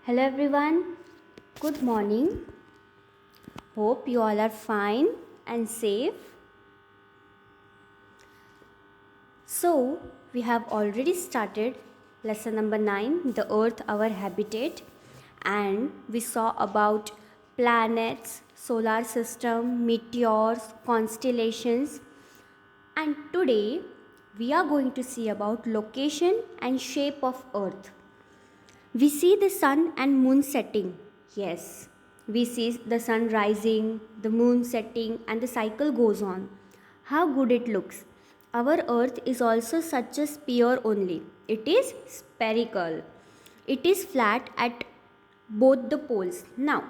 Hello everyone, good morning. Hope you all are fine and safe. So, we have already started lesson number 9, the earth our habitat, and we saw about planets, solar system, meteors, constellations, and today we are going to see about location and shape of earth. We see the sun and moon setting. Yes, we see the sun rising, the moon setting, and the cycle goes on. How good it looks. Our earth is also such a sphere only. It is spherical. It is flat at both the poles. Now,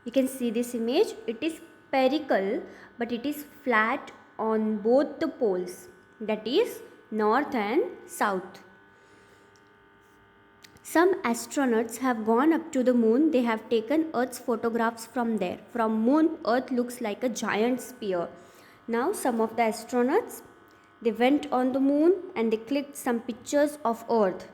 you can see this image. It is spherical, but it is flat on both the poles. That is north and south. Some astronauts have gone up to the moon. They have taken Earth's photographs from there. From moon, Earth looks like a giant sphere. Now some of the astronauts, they went on the moon and they clicked some pictures of Earth.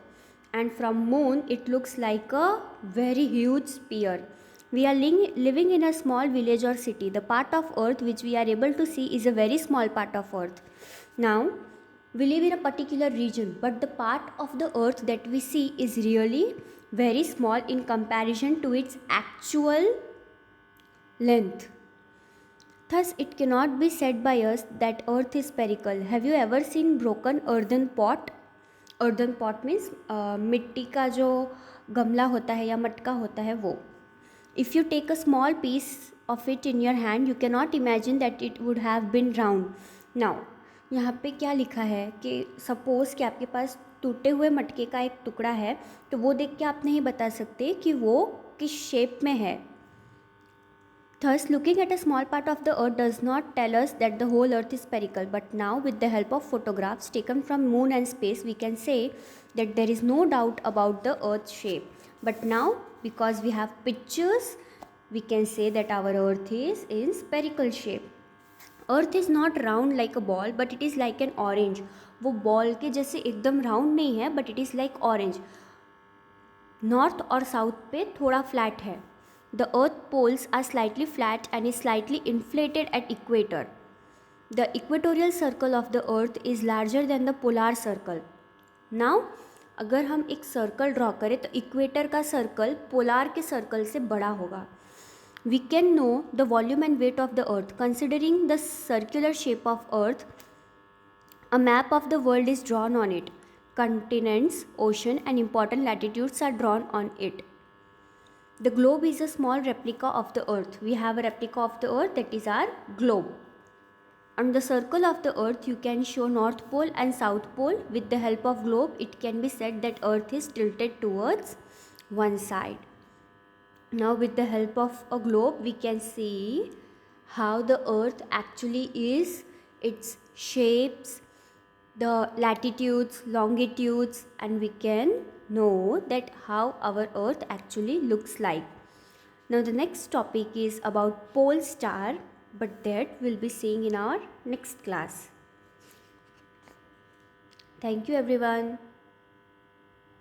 And from moon, it looks like a very huge sphere. We are living in a small village or city. The part of Earth which we are able to see is a very small part of Earth. Now, we live in a particular region, but the part of the earth that we see is really very small in comparison to its actual length. Thus, it cannot be said by us that earth is spherical. Have you ever seen broken earthen pot? Earthen pot means मिट्टी का जो गमला होता है या मटका होता है वो. If you take a small piece of it in your hand, you cannot imagine that it would have been round. Now, यहाँ पे क्या लिखा है कि सपोज़ कि आपके पास टूटे हुए मटके का एक टुकड़ा है, तो वो देख के आप नहीं बता सकते कि वो किस शेप में है. Thus, looking at a small part of the earth does not tell us that the whole earth is spherical. But now, with the help of photographs taken from moon and space, we can say that there is no doubt about the earth's shape. But now, because we have pictures, we can say that our earth is in spherical shape. Earth is not round like a ball but it is like an orange. वो ball के जैसे एकदम round नहीं है, but it is like orange. North और south पे थोड़ा flat है. The earth poles are slightly flat and is slightly inflated at equator. The equatorial circle of the earth is larger than the polar circle. Now अगर हम एक circle draw करें तो equator का सर्कल पोलार के circle से बड़ा होगा. We can know the volume and weight of the earth. Considering the circular shape of earth, a map of the world is drawn on it. Continents, ocean and important latitudes are drawn on it. The globe is a small replica of the earth. We have a replica of the earth, that is our globe. On the circle of the earth, you can show north pole and south pole. With the help of globe, it can be said that earth is tilted towards one side. Now, with the help of a globe, we can see how the earth actually is, its shapes, the latitudes, longitudes, and we can know that how our earth actually looks like. Now, the next topic is about pole star, but that we'll be seeing in our next class. Thank you everyone.